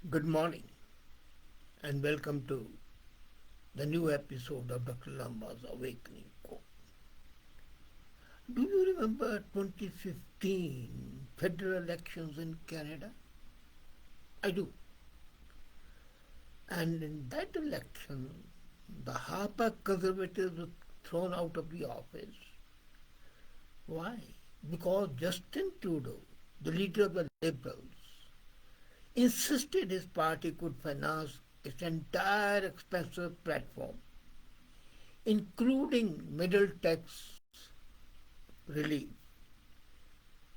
Good morning and welcome to the new episode of Dr. Lamba's Awakening Quote. Do you remember 2015 federal elections in Canada? I do. And in that election, the Harper Conservatives were thrown out of the office. Why? Because Justin Trudeau, the leader of the Liberals, insisted his party could finance its entire expensive platform, including middle tax relief,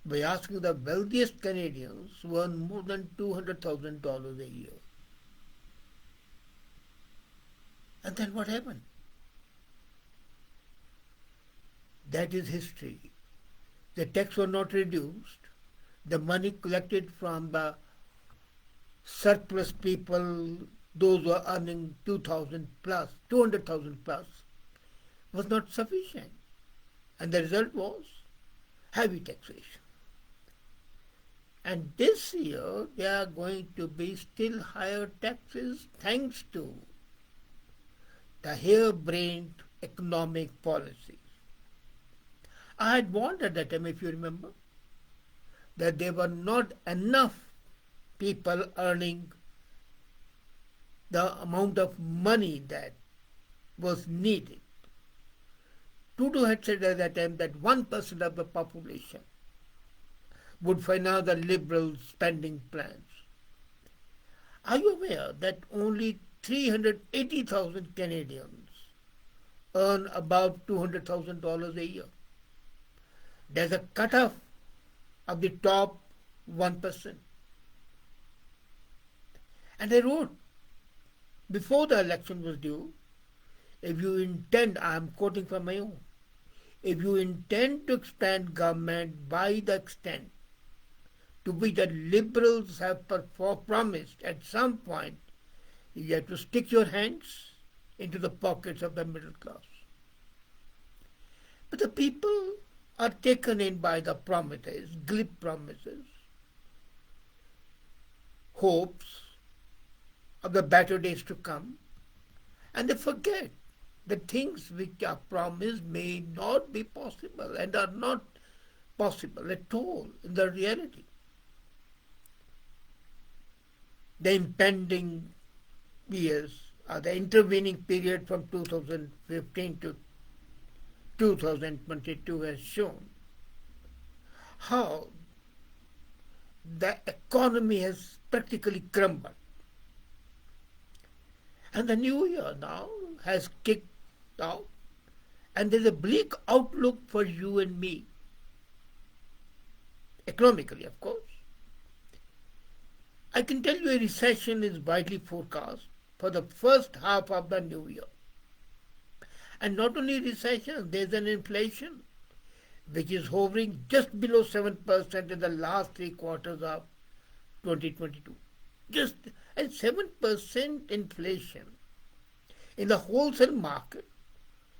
by asking the wealthiest Canadians who earn more than $200,000 a year. And then what happened? That is history. The tax was not reduced. The money collected from the surplus people, those who are earning 2,000 plus, 200,000 plus, was not sufficient. And the result was heavy taxation. And this year there are going to be still higher taxes thanks to the harebrained economic policies. I had warned at that time, if you remember, that there were not enough people earning the amount of money that was needed. Trudeau had said at that time that 1% of the population would finance the Liberal spending plans. Are you aware that only 380,000 Canadians earn about $200,000 a year? There's a cutoff of the top 1%. And I wrote, before the election was due, if you intend, I am quoting from my own, if you intend to expand government by the extent to which the Liberals have promised at some point, you have to stick your hands into the pockets of the middle class. But the people are taken in by the promises, glib promises, hopes of the better days to come, and they forget that things which are promised may not be possible and are not possible at all in the reality. The impending years, or the intervening period from 2015 to 2022 has shown how the economy has practically crumbled. And the new year now has kicked out, and there's a bleak outlook for you and me, economically, of course. I can tell you a recession is widely forecast for the first half of the new year. And not only recession, there's an inflation which is hovering just below 7% in the last 3 quarters of 2022. Just and 7% inflation in the wholesale market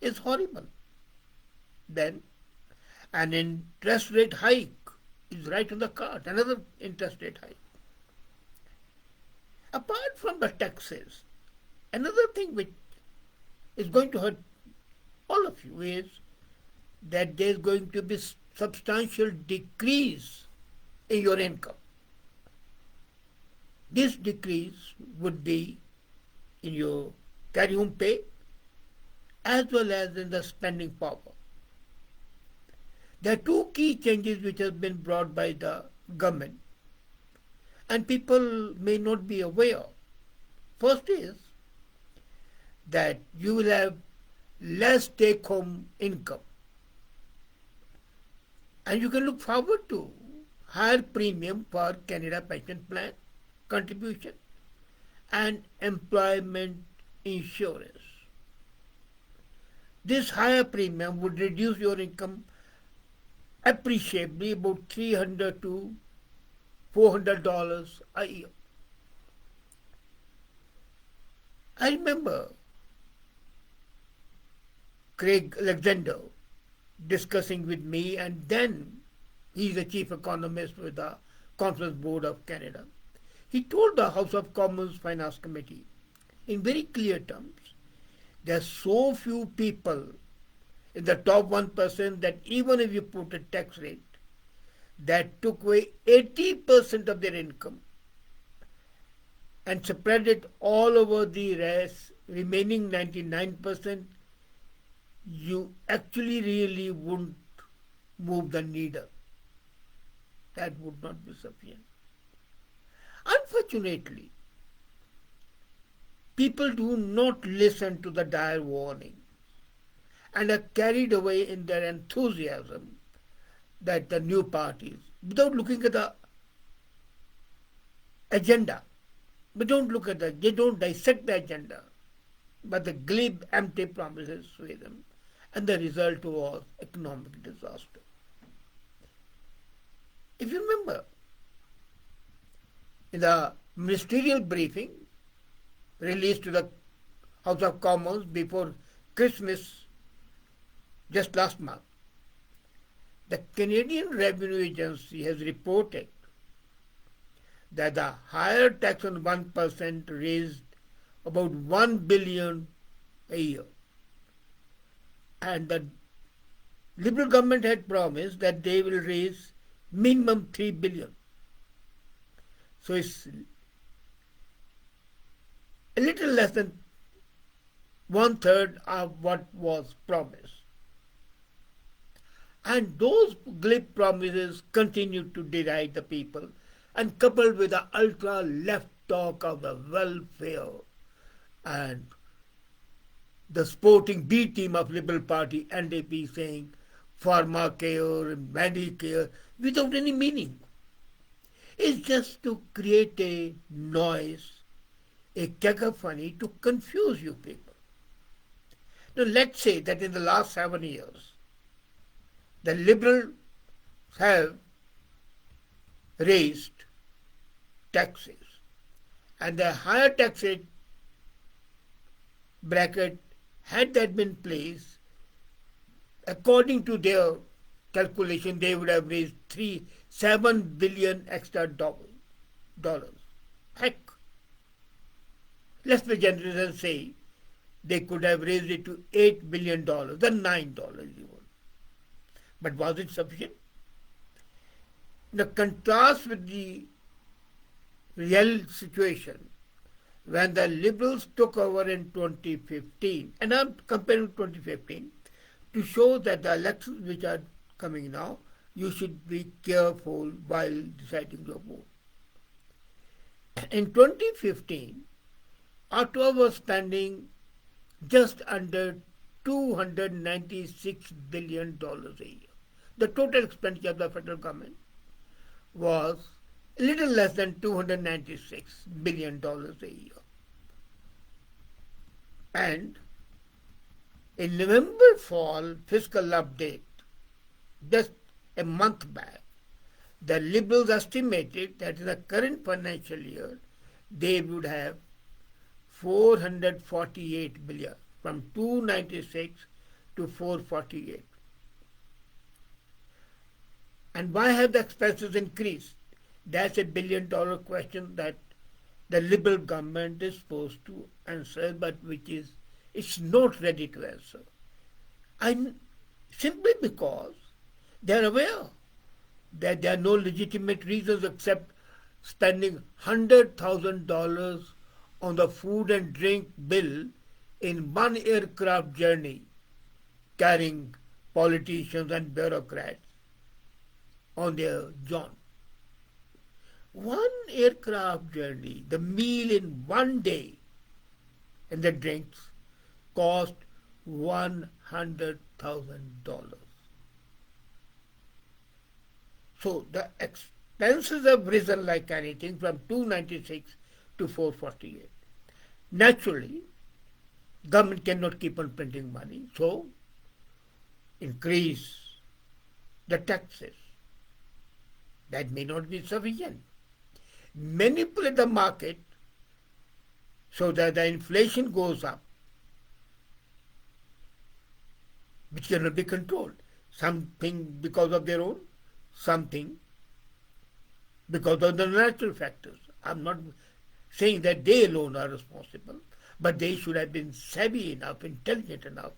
is horrible. Then an interest rate hike is right on the card, another interest rate hike. Apart from the taxes, another thing which is going to hurt all of you is that there's going to be substantial decrease in your income. This decrease would be in your carry-home pay as well as in the spending power. There are two key changes which have been brought by the government and people may not be aware. First is that you will have less take-home income and you can look forward to higher premium for Canada Pension Plan contribution and employment insurance. This higher premium would reduce your income appreciably, about $300 to $400 a year. I remember Craig Alexander discussing with me, and then he's the chief economist with the Conference Board of Canada, He told the House of Commons Finance Committee in very clear terms, there are so few people in the top 1% that even if you put a tax rate that took away 80% of their income and spread it all over the remaining 99%, you actually really wouldn't move the needle. That would not be sufficient. Unfortunately, people do not listen to the dire warning and are carried away in their enthusiasm that the new parties, without looking at the agenda, they don't dissect the agenda, but the glib, empty promises sway them, and the result was economic disaster. If you remember, in the ministerial briefing released to the House of Commons before Christmas just last month, the Canadian Revenue Agency has reported that the higher tax on 1% raised about $1 billion a year. And the Liberal government had promised that they will raise minimum $3 billion. So it's a little less than 1/3 of what was promised. And those glib promises continued to deride the people, and coupled with the ultra-left talk of the welfare and the sporting B team of Liberal Party, NDP, saying pharmacare and Medicare without any meaning. It's just to create a noise, a cacophony to confuse you people. Now let's say that in the last 7 years, the Liberals have raised taxes, and the higher tax rate bracket, had that been placed, according to their calculation, they would have raised $7 billion extra dollars. Heck, let's be generous and say they could have raised it to $8 billion, then $9 even. But was it sufficient? The contrast with the real situation when the Liberals took over in 2015, and I'm comparing 2015 to show that the elections which are coming now, you should be careful while deciding your vote. In 2015, Ottawa was spending just under $296 billion a year. The total expenditure of the federal government was a little less than $296 billion a year. And in November fall fiscal update, just a month back, the Liberals estimated that in the current financial year, they would have $448 billion, from 296 to 448. And why have the expenses increased? That's a billion-dollar question that the Liberal government is supposed to answer, but it's not ready to answer. And simply because they are aware that there are no legitimate reasons except spending $100,000 on the food and drink bill in one aircraft journey, carrying politicians and bureaucrats on their jaunt. One aircraft journey, the meal in one day, and the drinks cost $100,000. So the expenses have risen like anything from 296 to 448. Naturally, government cannot keep on printing money, so increase the taxes. That may not be sufficient. Manipulate the market so that the inflation goes up, which cannot be controlled. Something because of their own, something because of the natural factors. I'm not saying that they alone are responsible, but they should have been savvy enough, intelligent enough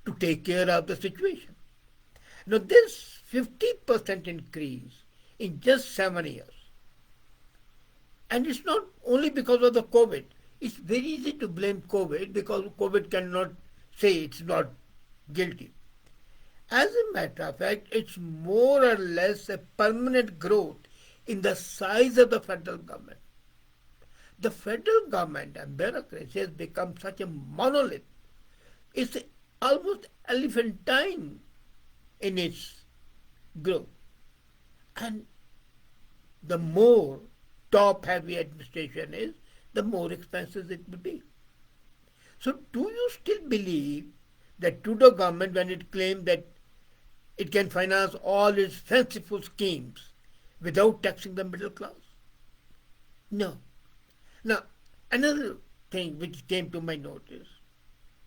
to take care of the situation. Now, this 50% increase in just 7 years, and it's not only because of the COVID. It's very easy to blame COVID because COVID cannot say it's not guilty. As a matter of fact, it's more or less a permanent growth in the size of the federal government. The federal government and bureaucracy has become such a monolith. It's almost elephantine in its growth. And the more top-heavy administration is, the more expensive it will be. So do you still believe that Trudeau government, when it claimed that it can finance all its fanciful schemes without taxing the middle class? No. Now, another thing which came to my notice,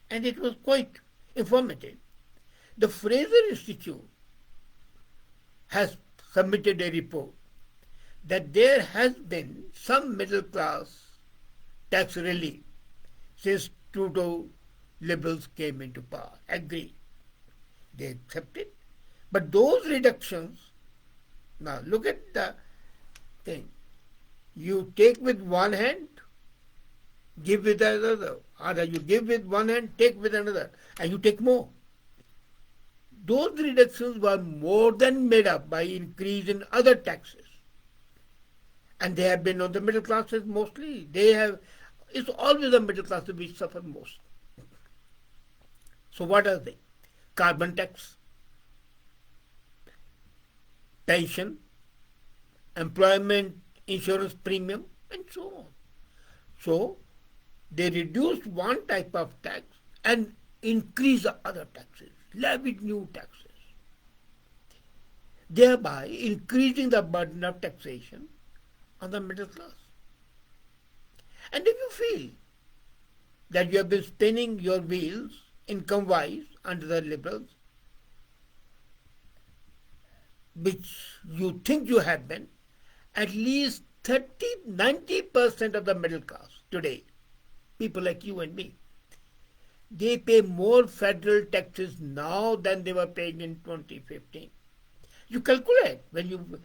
and it was quite informative, the Fraser Institute has submitted a report that there has been some middle class tax relief since Trudeau Liberals came into power. Agreed. They accepted. But those reductions, now look at the thing. You take with one hand, give with another. Or you give with one hand, take with another. And you take more. Those reductions were more than made up by increase in other taxes. And they have been on the middle classes mostly. It's always the middle classes which suffer most. So what are they? Carbon tax, pension, employment insurance premium, and so on. So they reduced one type of tax and increased the other taxes, levied new taxes, thereby increasing the burden of taxation on the middle class. And if you feel that you have been spinning your wheels income-wise under the Liberals, which you think you have been, at least 90% of the middle class today, people like you and me, they pay more federal taxes now than they were paying in 2015. You calculate when you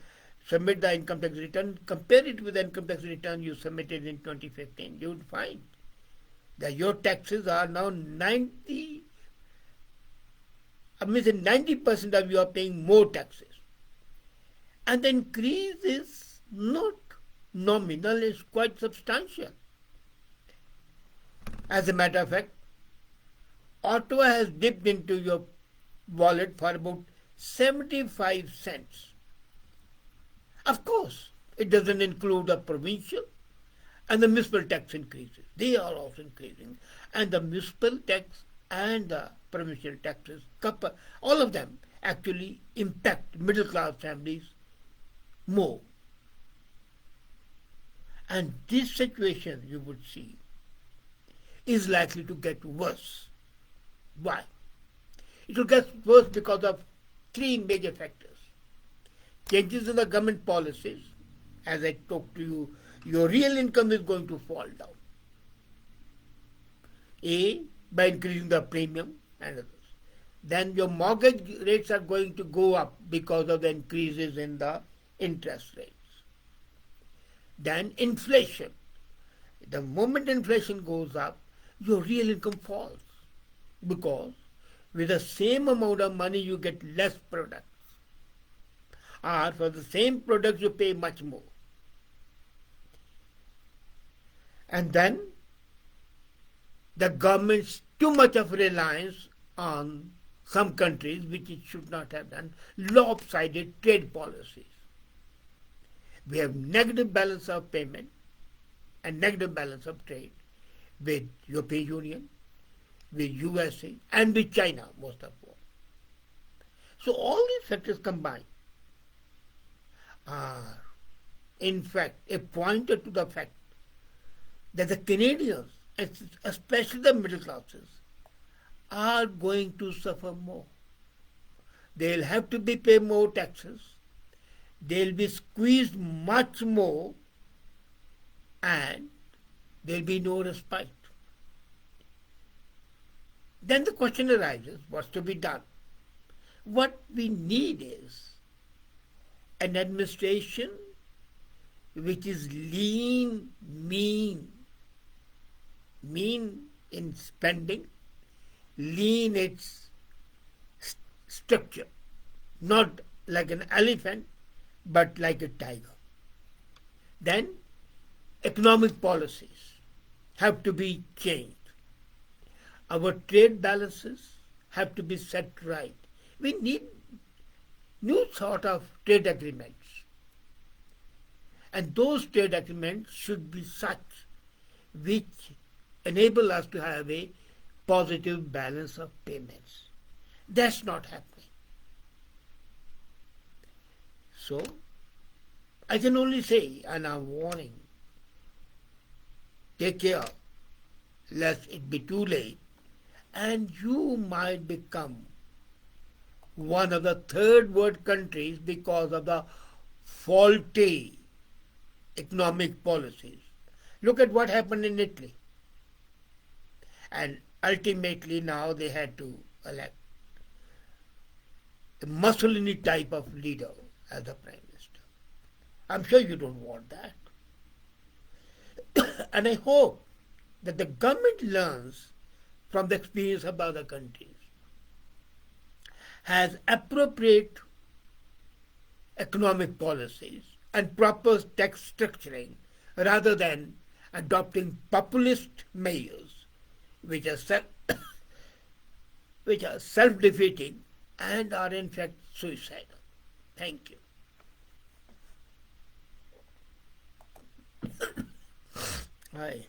submit the income tax return, compare it with the income tax return you submitted in 2015. You would find that your taxes are now 90% of you are paying more taxes. And the increase is not nominal, it's quite substantial. As a matter of fact, Ottawa has dipped into your wallet for about 75 cents. Of course, it doesn't include the provincial and the municipal tax increases. They are also increasing. And the municipal tax and the provincial taxes, all of them actually impact middle class families more. And this situation, you would see, is likely to get worse. Why? It will get worse because of three major factors. Changes in the government policies. As I talked to you, your real income is going to fall down. A, by increasing the premium and others. Then your mortgage rates are going to go up because of the increases in the interest rates. Then inflation. The moment inflation goes up, your real income falls because with the same amount of money you get less products. Or for the same products you pay much more. And then the government's too much of reliance on some countries, which it should not have done, lopsided trade policies. We have negative balance of payment and negative balance of trade with European Union, with USA, and with China, most of all. So all these factors combined are, in fact, a pointer to the fact that the Canadians, especially the middle classes, are going to suffer more. They'll have to pay more taxes. They'll be squeezed much more and there will be no respite. Then the question arises, what's to be done? What we need is an administration which is lean, mean in spending, lean its structure, not like an elephant, but like a tiger. Then economic policies have to be changed. Our trade balances have to be set right. We need new sort of trade agreements. And those trade agreements should be such which enable us to have a positive balance of payments. That's not happening. So, I can only say, and I'm warning, take care, lest it be too late, and you might become one of the third world countries because of the faulty economic policies. Look at what happened in Italy. And ultimately now they had to elect a Mussolini type of leader as the Prime Minister. I'm sure you don't want that. And I hope that the government learns from the experience of other countries, has appropriate economic policies and proper tax structuring rather than adopting populist measures which are self-defeating and are in fact suicidal. Thank you. Hi.